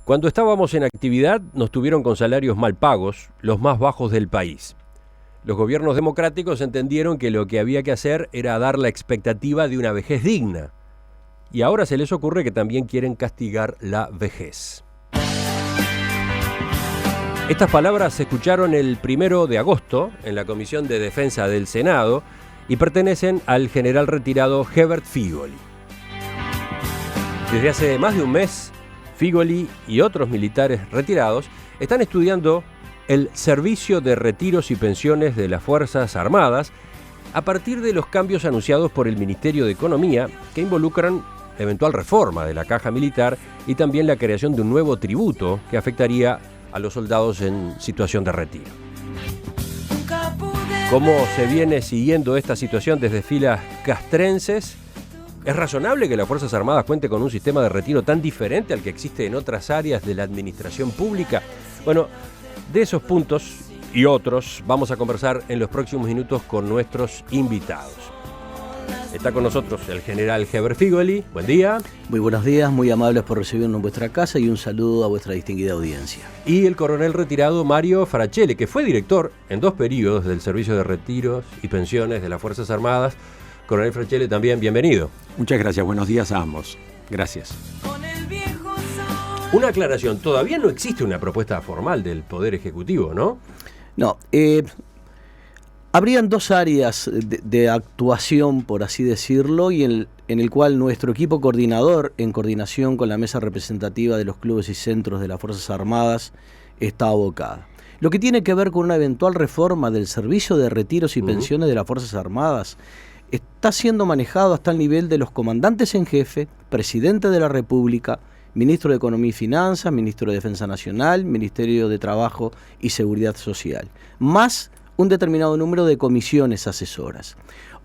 Cuando estábamos en actividad nos tuvieron con salarios mal pagos, los más bajos del país. Los gobiernos democráticos entendieron que lo que había que hacer era dar la expectativa de una vejez digna. Y ahora se les ocurre que también quieren castigar la vejez. Estas palabras se escucharon el 1 de agosto en la Comisión de Defensa del Senado y pertenecen al general retirado Herbert Figoli. Desde hace más de un mes, Figoli y otros militares retirados están estudiando el servicio de retiros y pensiones de las Fuerzas Armadas a partir de los cambios anunciados por el Ministerio de Economía que involucran eventual reforma de la caja militar y también la creación de un nuevo tributo que afectaría a los soldados en situación de retiro. ¿Cómo se viene siguiendo esta situación desde filas castrenses? ¿Es razonable que las Fuerzas Armadas cuente con un sistema de retiro tan diferente al que existe en otras áreas de la administración pública? Bueno, de esos puntos y otros vamos a conversar en los próximos minutos con nuestros invitados. Está con nosotros el general Herbert Figoli. Buen día. Muy buenos días, muy amables por recibirnos en vuestra casa y un saludo a vuestra distinguida audiencia. Y el coronel retirado Mario Frachele, que fue director en 2 periodos del Servicio de Retiros y Pensiones de las Fuerzas Armadas. Coronel Frachele, también bienvenido. Muchas gracias, buenos días a ambos. Gracias. Una aclaración, todavía no existe una propuesta formal del Poder Ejecutivo, ¿no? No, habrían 2 áreas de actuación, por así decirlo, y en el cual nuestro equipo coordinador, en coordinación con la mesa representativa de los clubes y centros de las Fuerzas Armadas, está abocada. Lo que tiene que ver con una eventual reforma del servicio de retiros y pensiones de las Fuerzas Armadas está siendo manejado hasta el nivel de los comandantes en jefe, presidente de la República, ministro de Economía y Finanzas, ministro de Defensa Nacional, Ministerio de Trabajo y Seguridad Social, más un determinado número de comisiones asesoras.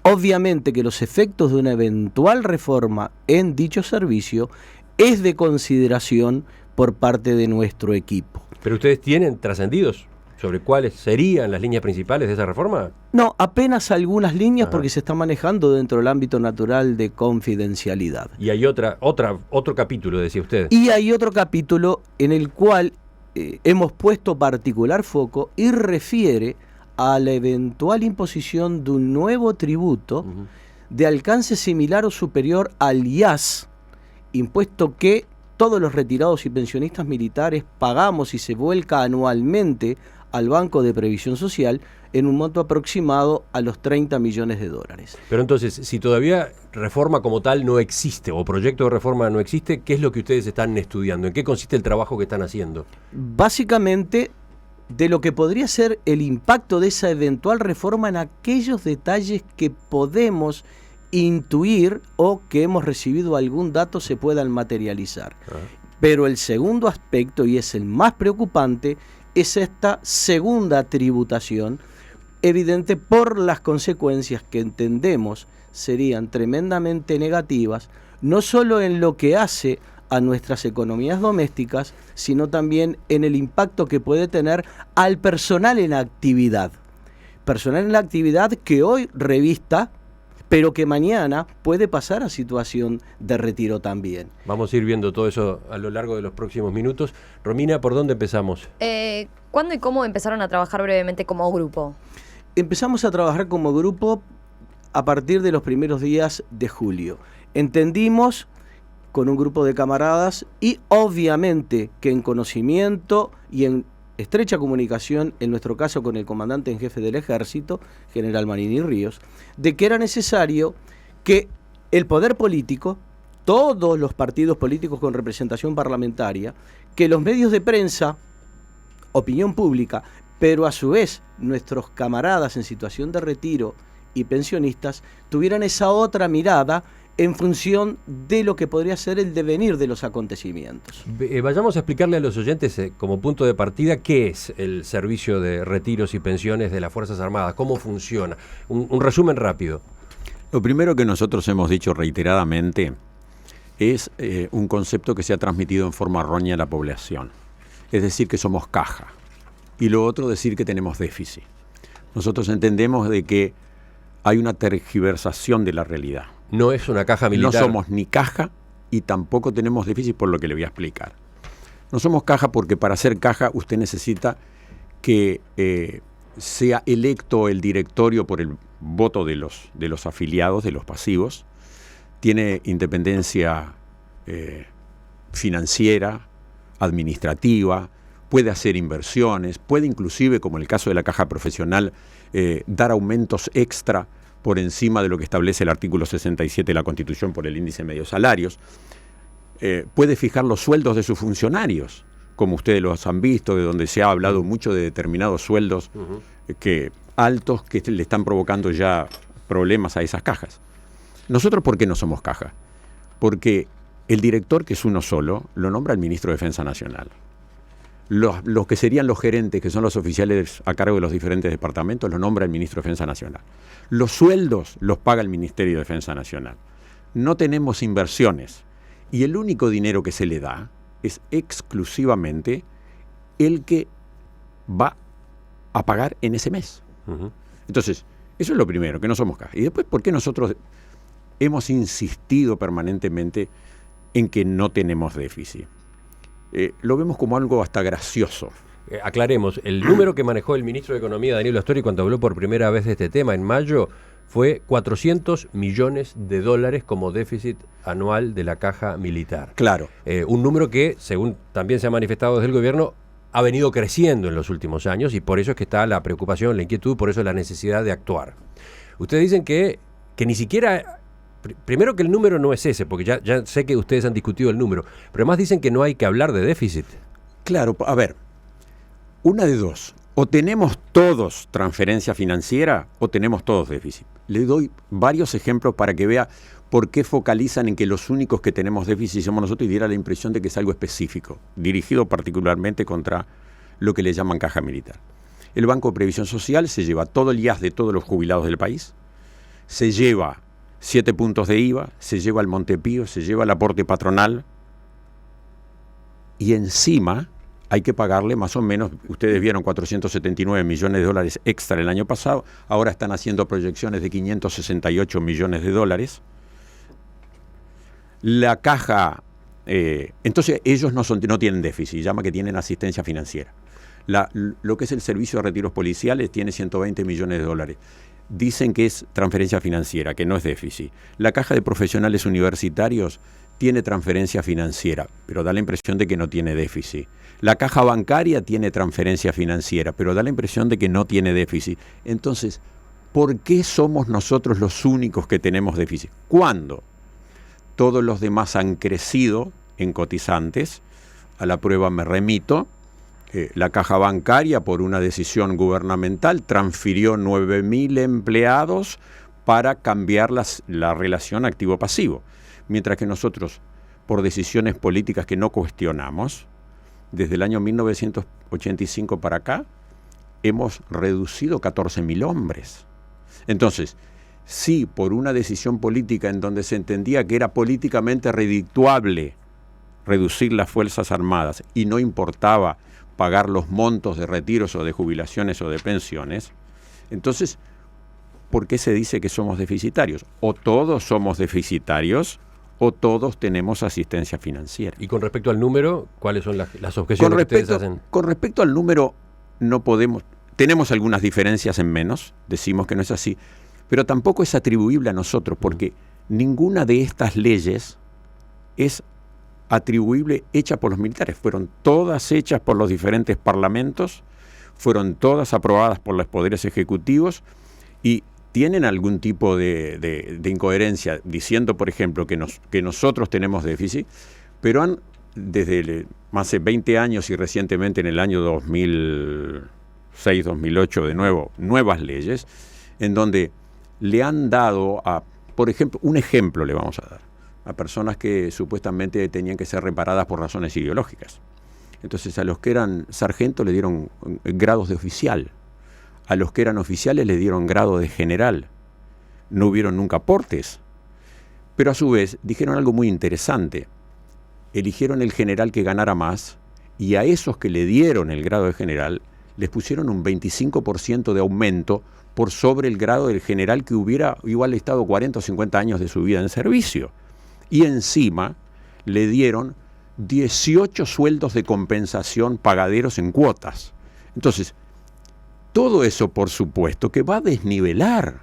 Obviamente que los efectos de una eventual reforma en dicho servicio es de consideración por parte de nuestro equipo. ¿Pero ustedes tienen trascendidos sobre cuáles serían las líneas principales de esa reforma? No, apenas algunas líneas porque se está manejando dentro del ámbito natural de confidencialidad. Y hay otro capítulo, decía usted. Y hay otro capítulo en el cual hemos puesto particular foco y refiere a la eventual imposición de un nuevo tributo de alcance similar o superior al IAS, impuesto que todos los retirados y pensionistas militares pagamos y se vuelca anualmente al Banco de Previsión Social en un monto aproximado a los $30 millones. Pero entonces, si todavía reforma como tal no existe o proyecto de reforma no existe, ¿qué es lo que ustedes están estudiando? ¿En qué consiste el trabajo que están haciendo? Básicamente, de lo que podría ser el impacto de esa eventual reforma en aquellos detalles que podemos intuir o que hemos recibido algún dato se puedan materializar. Pero el segundo aspecto, y es el más preocupante, es esta segunda tributación, evidente por las consecuencias que entendemos serían tremendamente negativas, no solo en lo que hace a nuestras economías domésticas, sino también en el impacto que puede tener al personal en actividad. Personal en la actividad que hoy revista, pero que mañana puede pasar a situación de retiro también. Vamos a ir viendo todo eso a lo largo de los próximos minutos. Romina, ¿por dónde empezamos? ¿Cuándo y cómo empezaron a trabajar brevemente como grupo? Empezamos a trabajar como grupo a partir de los primeros días de julio. Entendimos con un grupo de camaradas y obviamente que en conocimiento y en estrecha comunicación, en nuestro caso con el comandante en jefe del Ejército, general Marini Ríos, de que era necesario que el poder político, todos los partidos políticos con representación parlamentaria, que los medios de prensa, opinión pública, pero a su vez nuestros camaradas en situación de retiro y pensionistas, tuvieran esa otra mirada en función de lo que podría ser el devenir de los acontecimientos. Vayamos a explicarle a los oyentes como punto de partida qué es el servicio de retiros y pensiones de las Fuerzas Armadas, cómo funciona. Un resumen rápido. Lo primero que nosotros hemos dicho reiteradamente es un concepto que se ha transmitido en forma errónea a la población. Es decir, que somos caja. Y lo otro, decir que tenemos déficit. Nosotros entendemos de que hay una tergiversación de la realidad. No es una caja militar. No somos ni caja y tampoco tenemos déficit, por lo que le voy a explicar. No somos caja porque para ser caja usted necesita que sea electo el directorio por el voto de los afiliados, de los pasivos. Tiene independencia financiera, administrativa, puede hacer inversiones, puede inclusive, como en el caso de la caja profesional, dar aumentos extra por encima de lo que establece el artículo 67 de la Constitución por el índice medio salarios. Puede fijar los sueldos de sus funcionarios, como ustedes los han visto, de donde se ha hablado mucho de determinados sueldos altos que le están provocando ya problemas a esas cajas. Nosotros, ¿por qué no somos caja? Porque el director, que es uno solo, lo nombra el ministro de Defensa Nacional. Los que serían los gerentes, que son los oficiales a cargo de los diferentes departamentos, los nombra el ministro de Defensa Nacional. Los sueldos los paga el Ministerio de Defensa Nacional. No tenemos inversiones. Y el único dinero que se le da es exclusivamente el que va a pagar en ese mes. Entonces, eso es lo primero, que no somos caja. Y después, ¿por qué nosotros hemos insistido permanentemente en que no tenemos déficit? Lo vemos como algo hasta gracioso. Aclaremos, el número que manejó el ministro de Economía, Daniel Astori, cuando habló por primera vez de este tema en mayo, fue 400 millones de dólares como déficit anual de la caja militar. Claro. Un número que, según también se ha manifestado desde el gobierno, ha venido creciendo en los últimos años y por eso es que está la preocupación, la inquietud, por eso la necesidad de actuar. Ustedes dicen que ni siquiera... Primero que el número no es ese, porque ya sé que ustedes han discutido el número, pero además dicen que no hay que hablar de déficit. Claro, a ver, una de dos. O tenemos todos transferencia financiera o tenemos todos déficit. Le doy varios ejemplos para que vea por qué focalizan en que los únicos que tenemos déficit somos nosotros y diera la impresión de que es algo específico, dirigido particularmente contra lo que le llaman caja militar. El Banco de Previsión Social se lleva todo el IAS de todos los jubilados del país, se lleva 7 puntos de IVA, se lleva el Montepío, se lleva el aporte patronal y encima hay que pagarle más o menos, ustedes vieron 479 millones de dólares extra el año pasado, ahora están haciendo proyecciones de 568 millones de dólares. La caja, entonces ellos no tienen déficit, llama que tienen asistencia financiera. Lo que es el servicio de retiros policiales tiene 120 millones de dólares. Dicen que es transferencia financiera, que no es déficit. La caja de profesionales universitarios tiene transferencia financiera, pero da la impresión de que no tiene déficit. La caja bancaria tiene transferencia financiera, pero da la impresión de que no tiene déficit. Entonces, ¿por qué somos nosotros los únicos que tenemos déficit? ¿Cuándo? Todos los demás han crecido en cotizantes. A la prueba me remito. La caja bancaria, por una decisión gubernamental, transfirió 9.000 empleados para cambiar la relación activo-pasivo. Mientras que nosotros, por decisiones políticas que no cuestionamos, desde el año 1985 para acá, hemos reducido 14.000 hombres. Entonces, sí, por una decisión política en donde se entendía que era políticamente redituable reducir las Fuerzas Armadas y no importaba pagar los montos de retiros o de jubilaciones o de pensiones, entonces, ¿por qué se dice que somos deficitarios? O todos somos deficitarios o todos tenemos asistencia financiera. Y con respecto al número, ¿cuáles son las objeciones que ustedes hacen? Con respecto al número, no podemos, tenemos algunas diferencias en menos, decimos que no es así, pero tampoco es atribuible a nosotros, porque ninguna de estas leyes es atribuible hecha por los militares. Fueron todas hechas por los diferentes parlamentos, fueron todas aprobadas por los poderes ejecutivos y tienen algún tipo de incoherencia, diciendo, por ejemplo, que nosotros tenemos déficit, pero han, desde hace 20 años y recientemente en el año 2006, 2008, de nuevo, nuevas leyes, en donde le han dado por ejemplo, un ejemplo le vamos a dar, a personas que supuestamente tenían que ser reparadas por razones ideológicas. Entonces a los que eran sargentos le dieron grados de oficial, a los que eran oficiales le dieron grado de general, no hubieron nunca aportes, pero a su vez dijeron algo muy interesante, eligieron el general que ganara más y a esos que le dieron el grado de general les pusieron un 25% de aumento por sobre el grado del general que hubiera igual estado 40 o 50 años de su vida en servicio. Y encima le dieron 18 sueldos de compensación pagaderos en cuotas. Entonces, todo eso, por supuesto, que va a desnivelar.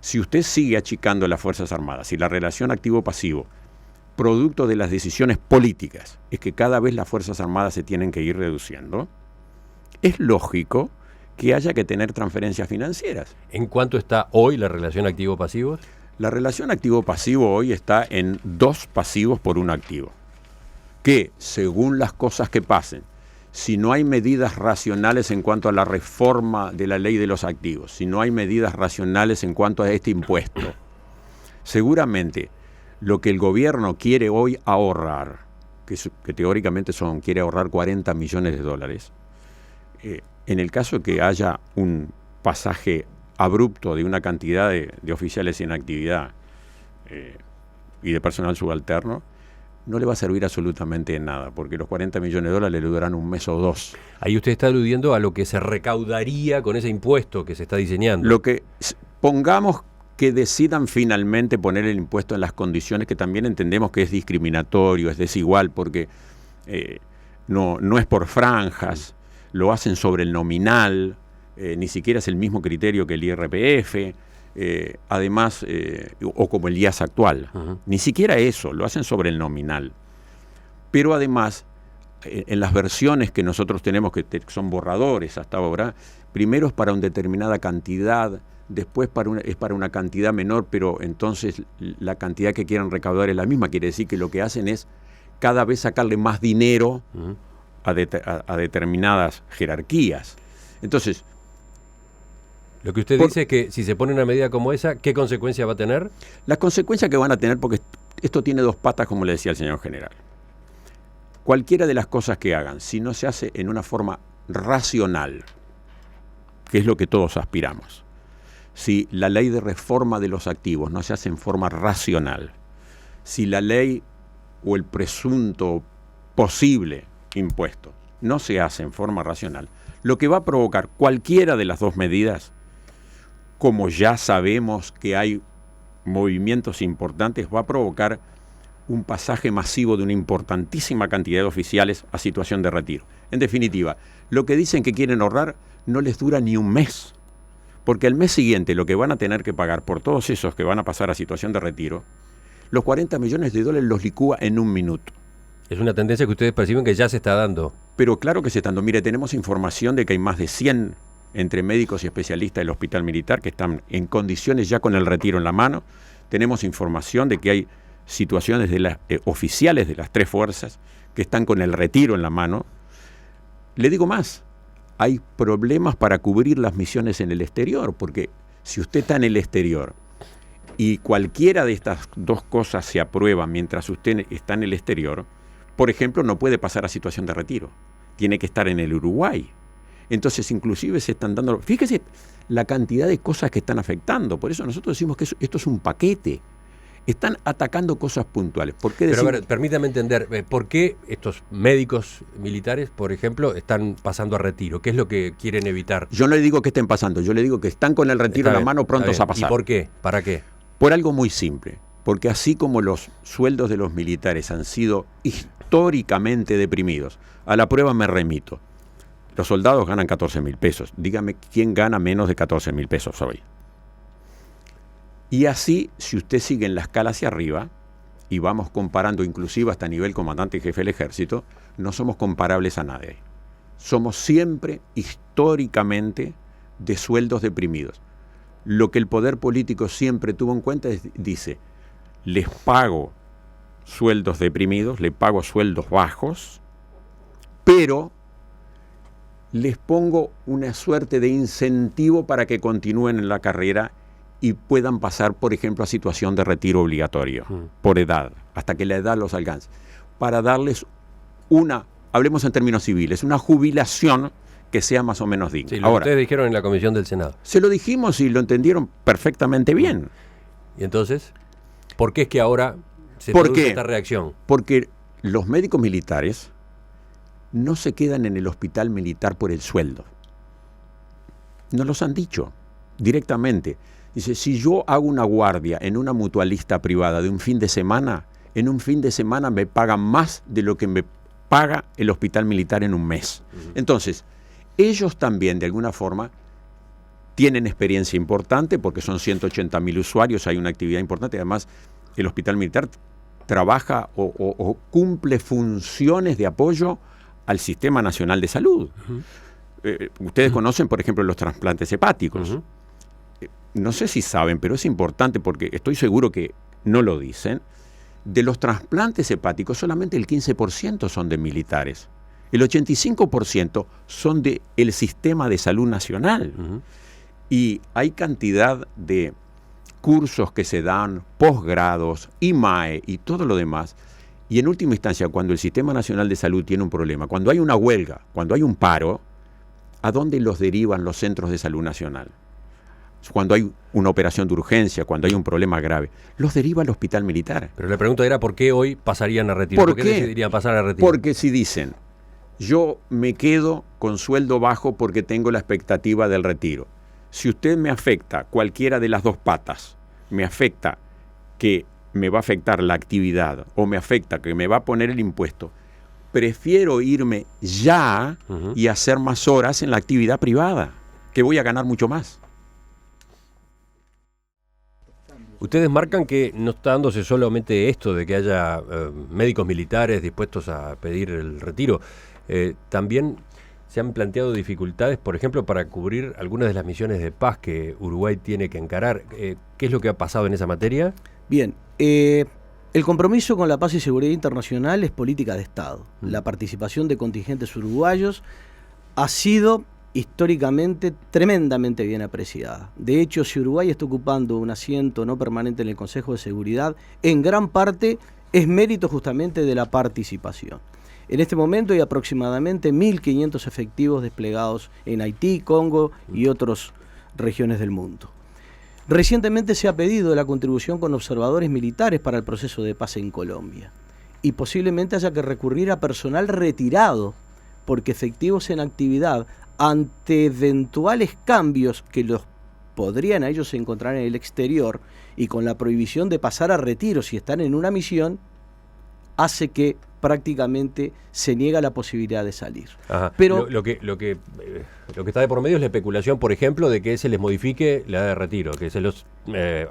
Si usted sigue achicando las Fuerzas Armadas y la relación activo-pasivo, producto de las decisiones políticas, es que cada vez las Fuerzas Armadas se tienen que ir reduciendo, es lógico que haya que tener transferencias financieras. ¿En cuánto está hoy la relación activo-pasivo? La relación activo-pasivo hoy está en 2 pasivos por 1 activo. Que, según las cosas que pasen, si no hay medidas racionales en cuanto a la reforma de la ley de los activos, si no hay medidas racionales en cuanto a este impuesto, seguramente lo que el gobierno quiere hoy ahorrar, que teóricamente quiere ahorrar 40 millones de dólares, en el caso que haya un pasaje abrupto de una cantidad de oficiales en actividad y de personal subalterno, no le va a servir absolutamente de nada, porque los 40 millones de dólares le duran un mes o 2. Ahí usted está aludiendo a lo que se recaudaría con ese impuesto que se está diseñando. Lo que pongamos que decidan finalmente poner el impuesto en las condiciones que también entendemos que es discriminatorio, es desigual, porque no es por franjas, lo hacen sobre el nominal, ni siquiera es el mismo criterio que el IRPF, además, o como el IAS actual. Ni siquiera eso, lo hacen sobre el nominal. Pero además, en las versiones que nosotros tenemos, que son borradores hasta ahora, primero es para una determinada cantidad, después es para una cantidad menor, pero entonces la cantidad que quieran recaudar es la misma. Quiere decir que lo que hacen es cada vez sacarle más dinero a determinadas jerarquías. Entonces, lo que usted dice es que si se pone una medida como esa, ¿qué consecuencia va a tener? Las consecuencias que van a tener, porque esto tiene 2 patas, como le decía el señor general. Cualquiera de las cosas que hagan, si no se hace en una forma racional, que es lo que todos aspiramos, si la ley de reforma de los activos no se hace en forma racional, si la ley o el presunto posible impuesto no se hace en forma racional, lo que va a provocar cualquiera de las 2 medidas, como ya sabemos que hay movimientos importantes, va a provocar un pasaje masivo de una importantísima cantidad de oficiales a situación de retiro. En definitiva, lo que dicen que quieren ahorrar no les dura ni un mes, porque al mes siguiente lo que van a tener que pagar por todos esos que van a pasar a situación de retiro, los 40 millones de dólares los licúa en un minuto. Es una tendencia que ustedes perciben que ya se está dando. Pero claro que se está dando. Mire, tenemos información de que hay más de 100 entre médicos y especialistas del Hospital Militar que están en condiciones ya con el retiro en la mano. Tenemos información de que hay situaciones de las oficiales de las 3 fuerzas que están con el retiro en la mano. Le digo más, hay problemas para cubrir las misiones en el exterior, porque si usted está en el exterior y cualquiera de estas 2 cosas se aprueba mientras usted está en el exterior, por ejemplo, no puede pasar a situación de retiro. Tiene que estar en el Uruguay. Entonces, inclusive se están dando... Fíjese la cantidad de cosas que están afectando. Por eso nosotros decimos que esto es un paquete. Están atacando cosas puntuales. ¿Por qué Pero a ver, permítame entender, ¿por qué estos médicos militares, por ejemplo, están pasando a retiro? ¿Qué es lo que quieren evitar? Yo no le digo que estén pasando, yo le digo que están con el retiro en la mano prontos a pasar. ¿Y por qué? ¿Para qué? Por algo muy simple. Porque así como los sueldos de los militares han sido históricamente deprimidos, a la prueba me remito. Los soldados ganan 14.000 pesos. Dígame quién gana menos de 14.000 pesos hoy. Y así, si usted sigue en la escala hacia arriba, y vamos comparando inclusive hasta nivel comandante y jefe del ejército, no somos comparables a nadie. Somos siempre, históricamente, de sueldos deprimidos. Lo que el poder político siempre tuvo en cuenta es, dice, les pago sueldos deprimidos, les pago sueldos bajos, pero les pongo una suerte de incentivo para que continúen en la carrera y puedan pasar, por ejemplo, a situación de retiro obligatorio, por edad, hasta que la edad los alcance, para darles hablemos en términos civiles, una jubilación que sea más o menos digna. Sí, lo que ustedes dijeron en la comisión del Senado. Se lo dijimos y lo entendieron perfectamente bien. ¿Y entonces? ¿Por qué es que ahora se produce esta reacción? Porque los médicos militares no se quedan en el hospital militar por el sueldo. Nos los han dicho directamente. Dice, si yo hago una guardia en una mutualista privada de un fin de semana, en un fin de semana me pagan más de lo que me paga el hospital militar en un mes. Entonces, ellos también, de alguna forma, tienen experiencia importante porque son 180.000 usuarios, hay una actividad importante. Además, el hospital militar trabaja o cumple funciones de apoyo al Sistema Nacional de Salud. Ustedes conocen, por ejemplo, los trasplantes hepáticos. No sé si saben, pero es importante porque estoy seguro que no lo dicen. De los trasplantes hepáticos, solamente el 15% son de militares. El 85% son del Sistema de Salud Nacional. Y hay cantidad de cursos que se dan, posgrados, IMAE y todo lo demás. Y en última instancia, cuando el Sistema Nacional de Salud tiene un problema, cuando hay una huelga, cuando hay un paro, ¿a dónde los derivan los centros de salud nacional? Cuando hay una operación de urgencia, cuando hay un problema grave, los deriva al hospital militar. Pero la pregunta era, ¿por qué hoy pasarían a retiro? ¿Por qué decidirían pasar a retiro? Porque si dicen, yo me quedo con sueldo bajo porque tengo la expectativa del retiro. Si usted me afecta cualquiera de las dos patas, me afecta que me va a afectar la actividad o me afecta que me va a poner el impuesto, prefiero irme ya y hacer más horas en la actividad privada, que voy a ganar mucho más. Ustedes marcan que no está dándose solamente esto de que haya médicos militares dispuestos a pedir el retiro. También se han planteado dificultades, por ejemplo, para cubrir algunas de las misiones de paz que Uruguay tiene que encarar. ¿Qué es lo que ha pasado en esa materia? Bien, el compromiso con la paz y seguridad internacional es política de Estado. La participación de contingentes uruguayos ha sido históricamente tremendamente bien apreciada. De hecho, si Uruguay está ocupando un asiento no permanente en el Consejo de Seguridad, en gran parte es mérito justamente de la participación. En este momento hay aproximadamente 1.500 efectivos desplegados en Haití, Congo y otras regiones del mundo. Recientemente se ha pedido la contribución con observadores militares para el proceso de paz en Colombia y posiblemente haya que recurrir a personal retirado porque efectivos en actividad ante eventuales cambios que los podrían a ellos encontrar en el exterior y con la prohibición de pasar a retiro si están en una misión, hace que prácticamente se niega la posibilidad de salir. Ajá. Pero lo que está de por medio es la especulación, por ejemplo, de que se les modifique la edad de retiro, que se los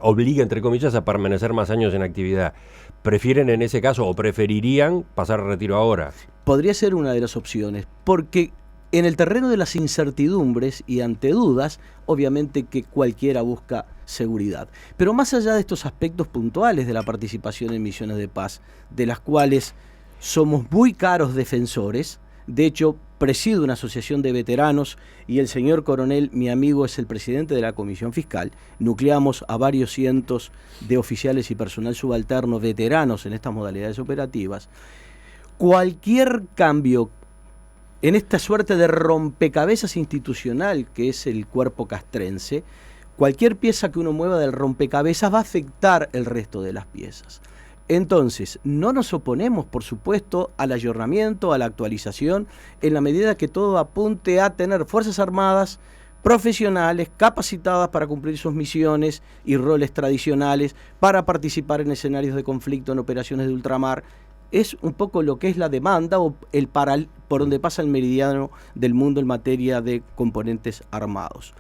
obligue, entre comillas, a permanecer más años en actividad. ¿Prefieren en ese caso o preferirían pasar a retiro ahora? Podría ser una de las opciones, porque en el terreno de las incertidumbres y ante dudas, obviamente que cualquiera busca seguridad. Pero más allá de estos aspectos puntuales de la participación en misiones de paz, de las cuales somos muy caros defensores, de hecho presido una asociación de veteranos y el señor coronel, mi amigo, es el presidente de la Comisión Fiscal, nucleamos a varios cientos de oficiales y personal subalterno veteranos en estas modalidades operativas, cualquier cambio en esta suerte de rompecabezas institucional que es el cuerpo castrense, cualquier pieza que uno mueva del rompecabezas va a afectar el resto de las piezas. Entonces, no nos oponemos, por supuesto, al ayornamiento, a la actualización, en la medida que todo apunte a tener Fuerzas Armadas profesionales, capacitadas para cumplir sus misiones y roles tradicionales, para participar en escenarios de conflicto, en operaciones de ultramar. Es un poco lo que es la demanda o el por donde pasa el meridiano del mundo en materia de componentes armados.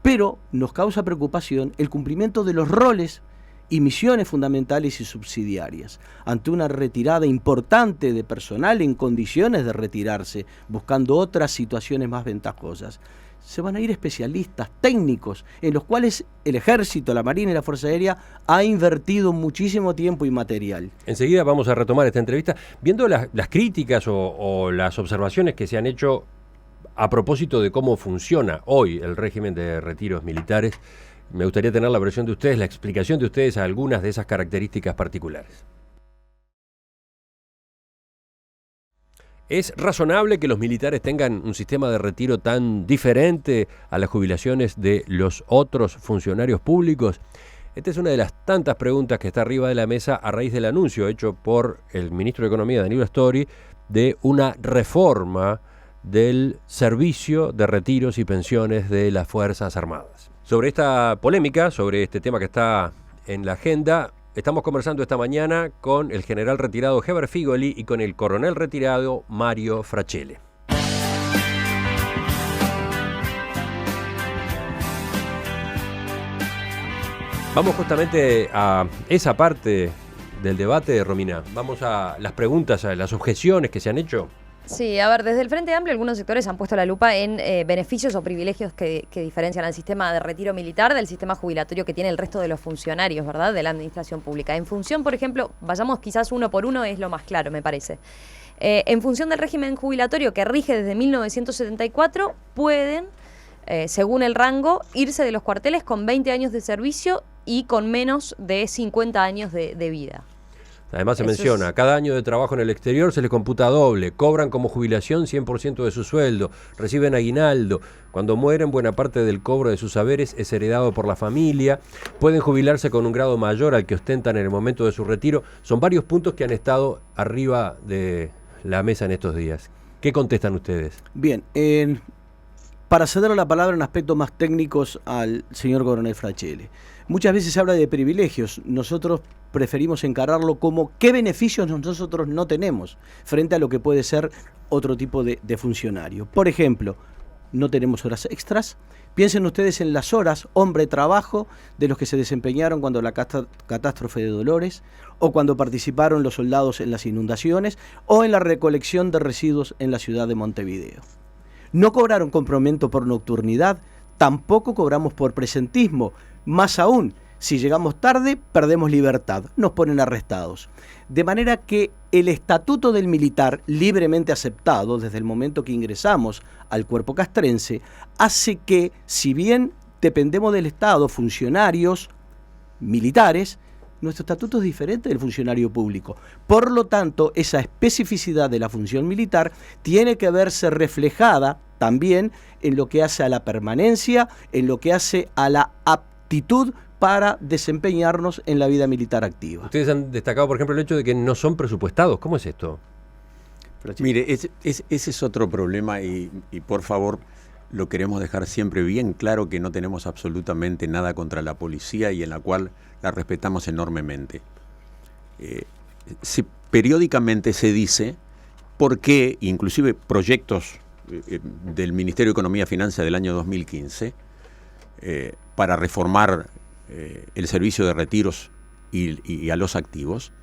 Pero nos causa preocupación el cumplimiento de los roles y misiones fundamentales y subsidiarias. Ante una retirada importante de personal en condiciones de retirarse, buscando otras situaciones más ventajosas, se van a ir especialistas técnicos en los cuales el Ejército, la Marina y la Fuerza Aérea ha invertido muchísimo tiempo y material. Enseguida vamos a retomar esta entrevista. Viendo las críticas o las observaciones que se han hecho a propósito de cómo funciona hoy el régimen de retiros militares, me gustaría tener la versión de ustedes, la explicación de ustedes a algunas de esas características particulares. ¿Es razonable que los militares tengan un sistema de retiro tan diferente a las jubilaciones de los otros funcionarios públicos? Esta es una de las tantas preguntas que está arriba de la mesa a raíz del anuncio hecho por el ministro de Economía, Danilo Astori, de una reforma del servicio de retiros y pensiones de las Fuerzas Armadas. Sobre esta polémica, sobre este tema que está en la agenda, Estamos conversando esta mañana con el general retirado Heber Figoli y con el coronel retirado Mario Frachele. Vamos justamente a esa parte del debate, Romina. Vamos a las preguntas, a las objeciones que se han hecho. Sí, a ver, desde el Frente Amplio algunos sectores han puesto la lupa en beneficios o privilegios que diferencian al sistema de retiro militar del sistema jubilatorio que tiene el resto de los funcionarios, ¿verdad?, de la administración pública. En función, por ejemplo, vayamos quizás uno por uno, es lo más claro, me parece. En función del régimen jubilatorio que rige desde 1974, pueden, según el rango, irse de los cuarteles con 20 años de servicio y con menos de 50 años de vida. Además se menciona, cada año de trabajo en el exterior se les computa doble, cobran como jubilación 100% de su sueldo, reciben aguinaldo, cuando mueren buena parte del cobro de sus haberes es heredado por la familia, pueden jubilarse con un grado mayor al que ostentan en el momento de su retiro. Son varios puntos que han estado arriba de la mesa en estos días. ¿Qué contestan ustedes? Bien, para ceder la palabra en aspectos más técnicos al señor coronel Frachele. Muchas veces se habla de privilegios. Nosotros preferimos encararlo como qué beneficios nosotros no tenemos frente a lo que puede ser otro tipo de funcionario. Por ejemplo, no tenemos horas extras. Piensen ustedes en las horas, trabajo, de los que se desempeñaron cuando la catástrofe de Dolores, o cuando participaron los soldados en las inundaciones, o en la recolección de residuos en la ciudad de Montevideo. No cobraron complemento por nocturnidad, tampoco cobramos por presentismo. Más aún, si llegamos tarde, perdemos libertad, nos ponen arrestados. De manera que el estatuto del militar, libremente aceptado desde el momento que ingresamos al cuerpo castrense, hace que, si bien dependemos del Estado, funcionarios militares, nuestro estatuto es diferente del funcionario público. Por lo tanto, esa especificidad de la función militar tiene que verse reflejada también en lo que hace a la permanencia, en lo que hace a la aptitud para desempeñarnos en la vida militar activa. Ustedes han destacado, por ejemplo, el hecho de que no son presupuestados. ¿Cómo es esto? Mire, ese es otro problema y por favor lo queremos dejar siempre bien claro, que no tenemos absolutamente nada contra la policía y en la cual la respetamos enormemente. Periódicamente se dice por qué, inclusive proyectos del Ministerio de Economía y Finanzas del año 2015, para reformar el servicio de retiros y a los activos,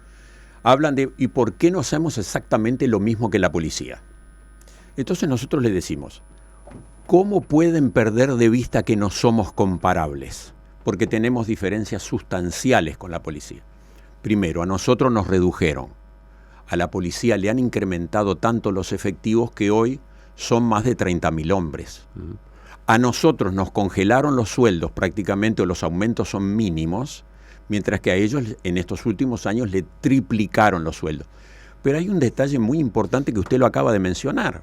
hablan de ¿y por qué no hacemos exactamente lo mismo que la policía? Entonces nosotros les decimos, ¿cómo pueden perder de vista que no somos comparables? Porque tenemos diferencias sustanciales con la policía. Primero, a nosotros nos redujeron. A la policía le han incrementado tanto los efectivos que hoy son más de 30.000 hombres. A nosotros nos congelaron los sueldos prácticamente, o los aumentos son mínimos, mientras que a ellos en estos últimos años le triplicaron los sueldos. Pero hay un detalle muy importante que usted lo acaba de mencionar.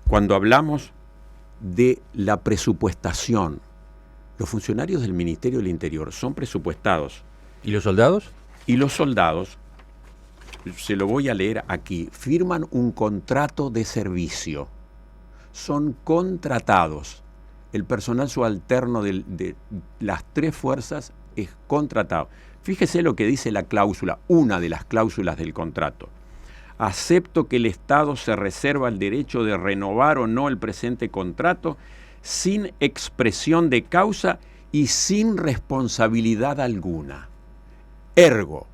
Cuando hablamos de la presupuestación, los funcionarios del Ministerio del Interior son presupuestados. ¿Y los soldados? Y los soldados, se lo voy a leer aquí, firman un contrato de servicio. Son contratados. El personal subalterno de las tres fuerzas es contratado. Fíjese lo que dice la cláusula, una de las cláusulas del contrato. Acepto que el Estado se reserva el derecho de renovar o no el presente contrato sin expresión de causa y sin responsabilidad alguna. Ergo,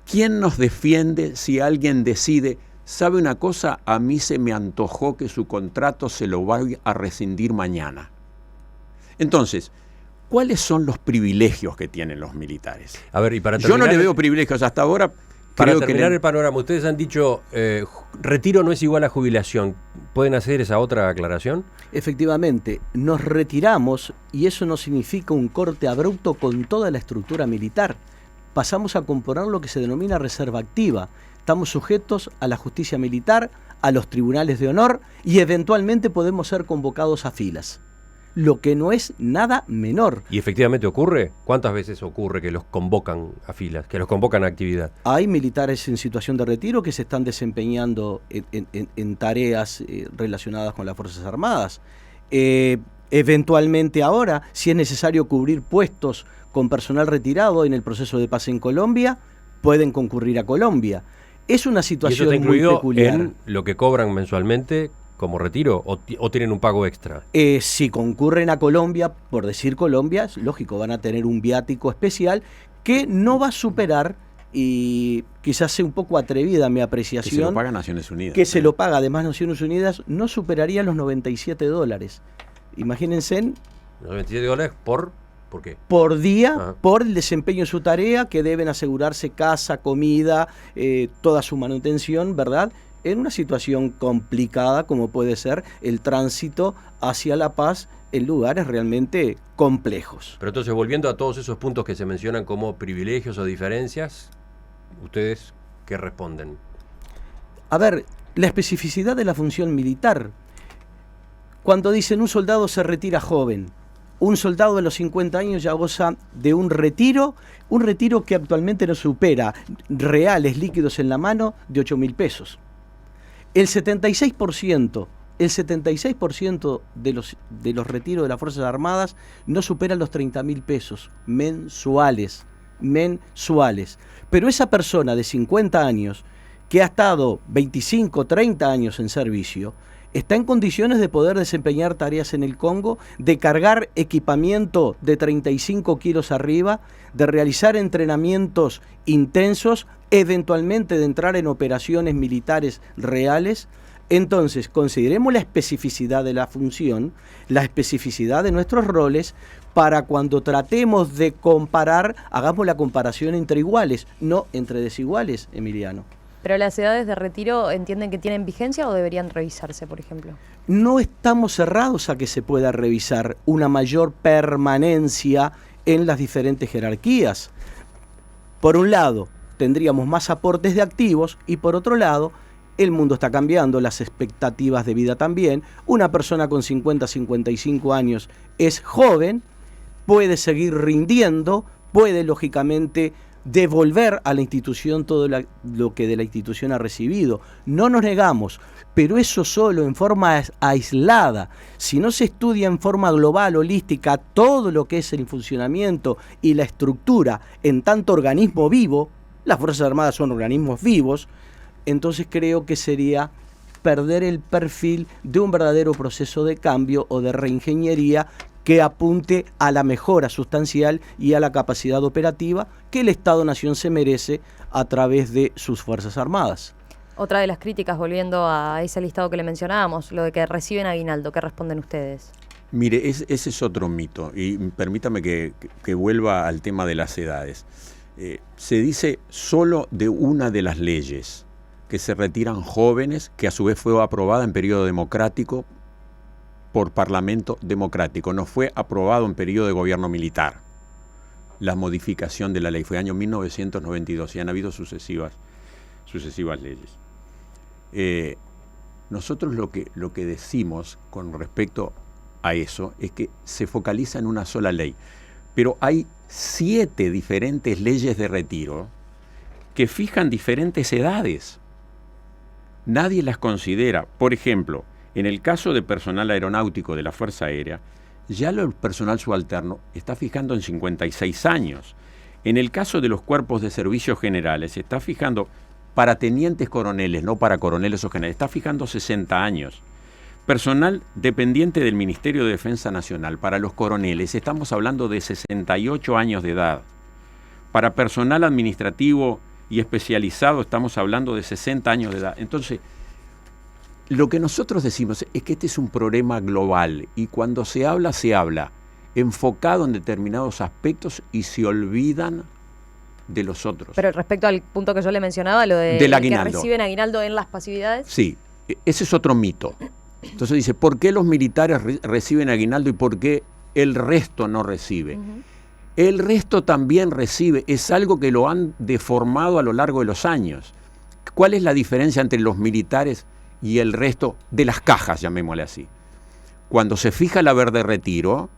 ¿quién nos defiende si alguien decide, sabe una cosa, a mí se me antojó que su contrato se lo voy a rescindir mañana? Entonces, ¿cuáles son los privilegios que tienen los militares? A ver, y para terminar, yo no le veo privilegios hasta ahora. Para terminar el panorama, ustedes han dicho, retiro no es igual a jubilación. ¿Pueden hacer esa otra aclaración? Efectivamente, nos retiramos y eso no significa un corte abrupto con toda la estructura militar. Pasamos a componer lo que se denomina reserva activa. Estamos sujetos a la justicia militar, a los tribunales de honor y eventualmente podemos ser convocados a filas. Lo que no es nada menor. ¿Y efectivamente ocurre? ¿Cuántas veces ocurre que los convocan a filas, que los convocan a actividad? Hay militares en situación de retiro que se están desempeñando en tareas relacionadas con las Fuerzas Armadas. Eventualmente ahora, si es necesario cubrir puestos con personal retirado en el proceso de paz en Colombia, pueden concurrir a Colombia. Es una ¿Y eso situación está muy incluido peculiar. en lo que cobran mensualmente como retiro o tienen un pago extra? Si concurren a Colombia, por decir Colombia, es lógico, van a tener un viático especial que no va a superar, y quizás sea un poco atrevida mi apreciación, Que se lo paga Naciones Unidas. que se lo paga además Naciones Unidas, no superaría los $97. Imagínense, $97 ¿por qué? por día, Ah. por el desempeño de su tarea, que deben asegurarse casa, comida, toda su manutención, ¿verdad? En una situación complicada como puede ser el tránsito hacia la paz en lugares realmente complejos. Pero entonces, volviendo a todos esos puntos que se mencionan como privilegios o diferencias, ¿ustedes qué responden? A ver, la especificidad de la función militar. Cuando dicen un soldado se retira joven, un soldado de los 50 años ya goza de un retiro que actualmente no supera reales líquidos en la mano de 8.000 pesos. El 76% de los retiros de las Fuerzas Armadas no superan los 30.000 pesos mensuales. Pero esa persona de 50 años que ha estado 25, 30 años en servicio, está en condiciones de poder desempeñar tareas en el Congo, de cargar equipamiento de 35 kilos arriba, de realizar entrenamientos intensos, eventualmente de entrar en operaciones militares reales. Entonces, consideremos la especificidad de la función, la especificidad de nuestros roles, para cuando tratemos de comparar, hagamos la comparación entre iguales, no entre desiguales, Emiliano. ¿Pero las edades de retiro entienden que tienen vigencia o deberían revisarse, por ejemplo? No estamos cerrados a que se pueda revisar una mayor permanencia en las diferentes jerarquías. Por un lado, tendríamos más aportes de activos y por otro lado, el mundo está cambiando, las expectativas de vida también. Una persona con 50, 55 años es joven, puede seguir rindiendo, puede lógicamente devolver a la institución todo lo que de la institución ha recibido. No nos negamos, pero eso solo en forma aislada. Si no se estudia en forma global, holística, todo lo que es el funcionamiento y la estructura en tanto organismo vivo, las Fuerzas Armadas son organismos vivos, entonces creo que sería perder el perfil de un verdadero proceso de cambio o de reingeniería que apunte a la mejora sustancial y a la capacidad operativa que el Estado-Nación se merece a través de sus Fuerzas Armadas. Otra de las críticas, volviendo a ese listado que le mencionábamos, lo de que reciben aguinaldo, ¿qué responden ustedes? Mire, ese es otro mito, y permítame que vuelva al tema de las edades. Se dice solo de una de las leyes, que se retiran jóvenes, que a su vez fue aprobada en periodo democrático por Parlamento democrático, no fue aprobado en periodo de gobierno militar. La modificación de la ley fue año 1992 y han habido sucesivas leyes. Nosotros lo que decimos con respecto a eso es que se focaliza en una sola ley, pero hay 7 diferentes leyes de retiro que fijan diferentes edades. Nadie las considera. Por ejemplo, en el caso de personal aeronáutico de la Fuerza Aérea, ya el personal subalterno está fijando en 56 años. En el caso de los cuerpos de servicios generales, se está fijando para tenientes coroneles, no para coroneles o generales, está fijando 60 años. Personal dependiente del Ministerio de Defensa Nacional, para los coroneles, estamos hablando de 68 años de edad. Para personal administrativo y especializado, estamos hablando de 60 años de edad. Entonces, lo que nosotros decimos es que este es un problema global y cuando se habla enfocado en determinados aspectos y se olvidan de los otros. Pero respecto al punto que yo le mencionaba, lo de que reciben aguinaldo en las pasividades. Sí, ese es otro mito. Entonces dice, ¿por qué los militares reciben aguinaldo y por qué el resto no recibe? El resto también recibe, es algo que lo han deformado a lo largo de los años. ¿Cuál es la diferencia entre los militares y el resto de las cajas, llamémosle así? Cuando se fija el haber de retiro,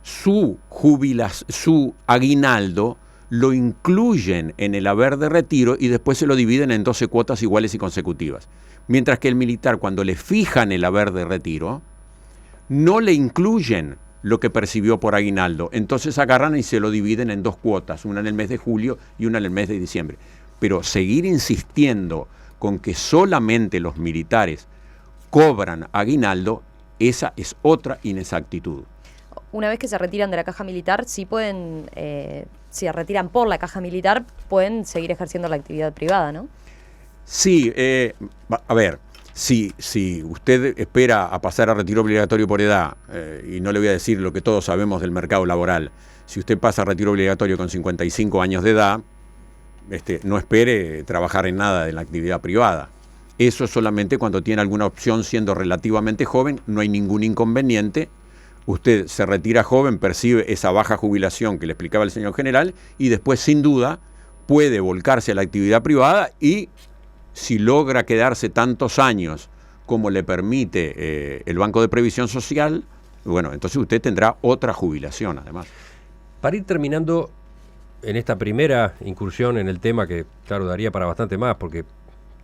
su aguinaldo lo incluyen en el haber de retiro y después se lo dividen en 12 cuotas iguales y consecutivas. Mientras que el militar, cuando le fijan el haber de retiro, no le incluyen lo que percibió por aguinaldo. Entonces agarran y se lo dividen en 2 cuotas, una en el mes de julio y una en el mes de diciembre. Pero seguir insistiendo con que solamente los militares cobran aguinaldo, esa es otra inexactitud. Una vez que se retiran de la caja militar, sí pueden, si se retiran por la caja militar, pueden seguir ejerciendo la actividad privada, ¿no? Sí, a ver, si usted espera a pasar a retiro obligatorio por edad, y no le voy a decir lo que todos sabemos del mercado laboral, si usted pasa a retiro obligatorio con 55 años de edad, no espere trabajar en nada de la actividad privada. Eso solamente cuando tiene alguna opción siendo relativamente joven, no hay ningún inconveniente. Usted se retira joven, percibe esa baja jubilación que le explicaba el señor general y después sin duda puede volcarse a la actividad privada y si logra quedarse tantos años como le permite el Banco de Previsión Social, bueno, entonces usted tendrá otra jubilación además. Para ir terminando en esta primera incursión en el tema que, claro, daría para bastante más porque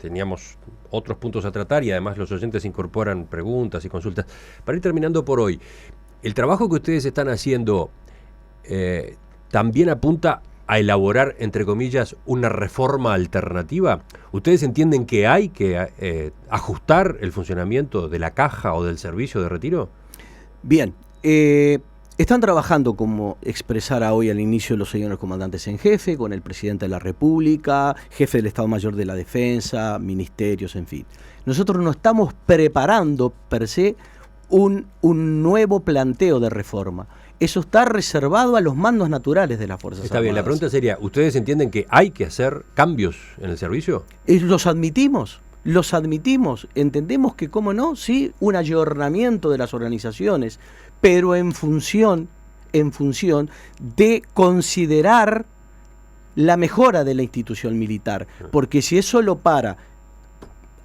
teníamos otros puntos a tratar y además los oyentes incorporan preguntas y consultas. Para ir terminando por hoy, ¿el trabajo que ustedes están haciendo también apunta a elaborar, entre comillas, una reforma alternativa? ¿Ustedes entienden que hay que ajustar el funcionamiento de la caja o del servicio de retiro? Bien, están trabajando, como expresara hoy al inicio los señores comandantes en jefe, con el presidente de la República, jefe del Estado Mayor de la Defensa, ministerios, en fin. Nosotros no estamos preparando per se un nuevo planteo de reforma. Eso está reservado a los mandos naturales de las Fuerzas Armadas. Está bien, la pregunta sería, ¿ustedes entienden que hay que hacer cambios en el servicio? Los admitimos, entendemos que, cómo no, sí, un ayornamiento de las organizaciones, pero en función de considerar la mejora de la institución militar, porque si es solo para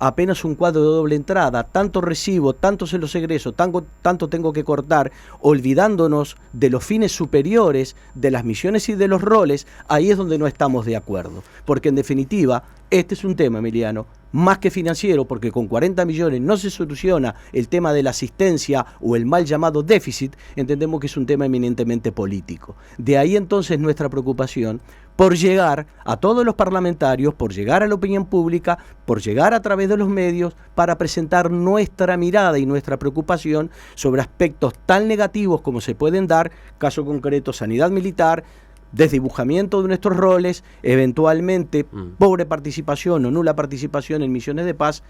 apenas un cuadro de doble entrada, tanto recibo, tanto se los egreso, tanto tengo que cortar, olvidándonos de los fines superiores, de las misiones y de los roles, ahí es donde no estamos de acuerdo. Porque en definitiva, este es un tema, Emiliano, más que financiero, porque con 40 millones no se soluciona el tema de la asistencia o el mal llamado déficit, entendemos que es un tema eminentemente político. De ahí entonces nuestra preocupación por llegar a todos los parlamentarios, por llegar a la opinión pública, por llegar a través de los medios, para presentar nuestra mirada y nuestra preocupación sobre aspectos tan negativos como se pueden dar, caso concreto, sanidad militar, desdibujamiento de nuestros roles, eventualmente pobre participación o nula participación en misiones de paz,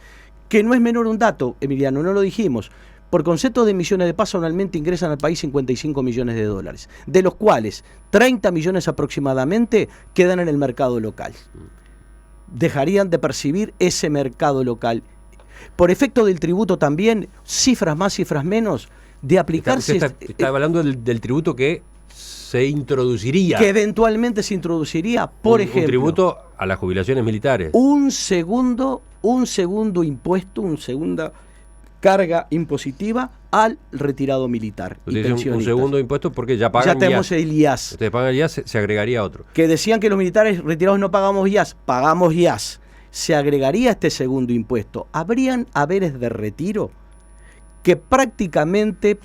que no es menor un dato, Emiliano, no lo dijimos. Por concepto de misiones de paz anualmente ingresan al país 55 millones de dólares, de los cuales 30 millones aproximadamente quedan en el mercado local. Dejarían de percibir ese mercado local. Por efecto del tributo también, cifras más, cifras menos, de aplicarse... Está hablando del tributo que se introduciría. Que eventualmente se introduciría, por ejemplo... Un tributo a las jubilaciones militares. Un segundo impuesto, una segunda carga impositiva al retirado militar y pensionistas. Un segundo impuesto porque ya pagan IAS. Ya tenemos el IAS. Ustedes pagan el IAS, se agregaría otro. Que decían que los militares retirados no pagamos IAS. Se agregaría este segundo impuesto. Habrían haberes de retiro que prácticamente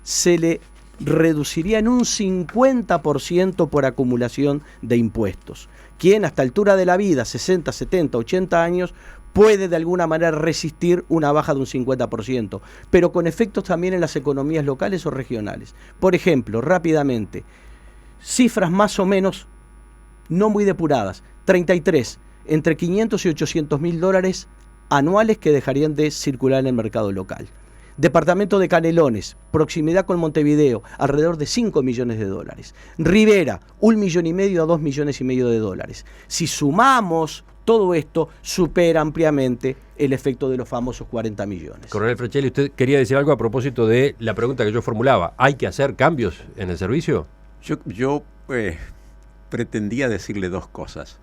se le reduciría en un 50% por acumulación de impuestos. Quien a esta altura de la vida, 60, 70, 80 años, puede de alguna manera resistir una baja de un 50%, pero con efectos también en las economías locales o regionales. Por ejemplo, rápidamente, cifras más o menos no muy depuradas, 33, entre 500 y 800 mil dólares anuales que dejarían de circular en el mercado local. Departamento de Canelones, proximidad con Montevideo, alrededor de 5 millones de dólares. Rivera, 1,5 millones a 2,5 millones de dólares. Si sumamos todo esto, supera ampliamente el efecto de los famosos 40 millones. Coronel Frecheli, usted quería decir algo a propósito de la pregunta que yo formulaba. ¿Hay que hacer cambios en el servicio? Yo pretendía decirle dos cosas.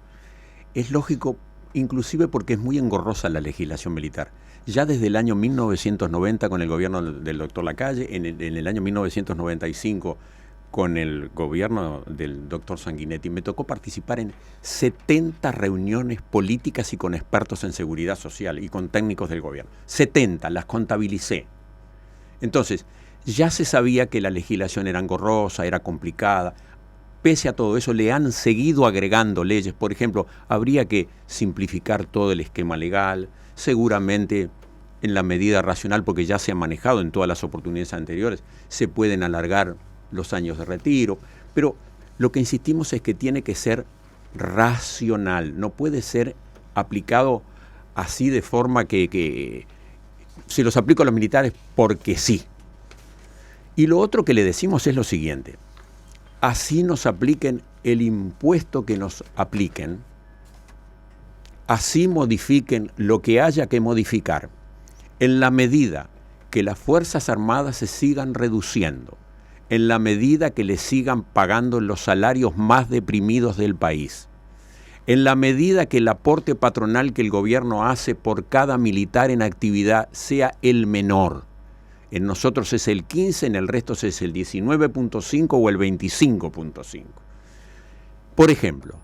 Es lógico, inclusive porque es muy engorrosa la legislación militar. Ya desde el año 1990 con el gobierno del doctor Lacalle, en el año 1995 con el gobierno del doctor Sanguinetti, me tocó participar en 70 reuniones políticas y con expertos en seguridad social y con técnicos del gobierno. 70, las contabilicé. Entonces, Ya se sabía que la legislación era engorrosa, era complicada. Pese a todo eso, le han seguido agregando leyes. Por ejemplo, habría que simplificar todo el esquema legal, seguramente en la medida racional, porque ya se ha manejado en todas las oportunidades anteriores, se pueden alargar los años de retiro, pero lo que insistimos es que tiene que ser racional, no puede ser aplicado así de forma que se los aplico a los militares porque sí. Y lo otro que le decimos es lo siguiente: así nos apliquen el impuesto que nos apliquen, así modifiquen lo que haya que modificar, en la medida que las Fuerzas Armadas se sigan reduciendo, en la medida que le sigan pagando los salarios más deprimidos del país, en la medida que el aporte patronal que el gobierno hace por cada militar en actividad sea el menor. En nosotros es el 15, en el resto es el 19.5 o el 25.5. Por ejemplo,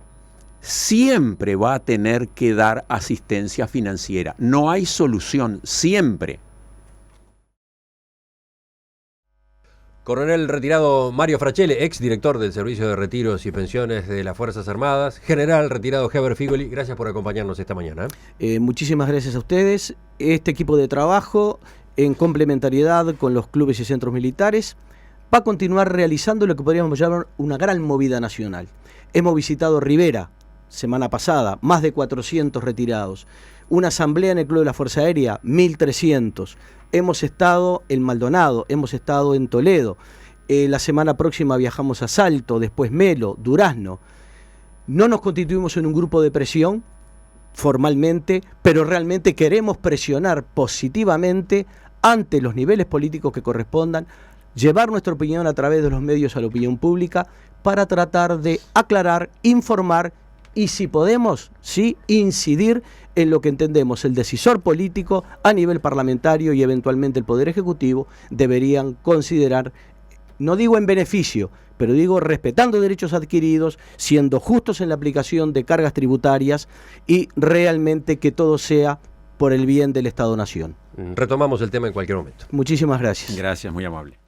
siempre va a tener que dar asistencia financiera. No hay solución, siempre. Coronel retirado Mario Frachele, ex director del Servicio de Retiros y Pensiones de las Fuerzas Armadas. General retirado Heber Figoli, gracias por acompañarnos esta mañana. Muchísimas gracias a ustedes. Este equipo de trabajo, en complementariedad con los clubes y centros militares, va a continuar realizando lo que podríamos llamar una gran movida nacional. Hemos visitado Rivera semana pasada, más de 400 retirados. Una asamblea en el Club de la Fuerza Aérea, 1.300. Hemos estado en Maldonado, hemos estado en Toledo. La semana próxima viajamos a Salto, después Melo, Durazno. No nos constituimos en un grupo de presión formalmente, pero realmente queremos presionar positivamente ante los niveles políticos que correspondan, llevar nuestra opinión a través de los medios a la opinión pública para tratar de aclarar, informar y, si podemos, sí, incidir en lo que entendemos el decisor político a nivel parlamentario y eventualmente el Poder Ejecutivo deberían considerar, no digo en beneficio, pero digo respetando derechos adquiridos, siendo justos en la aplicación de cargas tributarias y realmente que todo sea por el bien del Estado-Nación. Retomamos el tema en cualquier momento. Muchísimas gracias. Gracias, muy amable.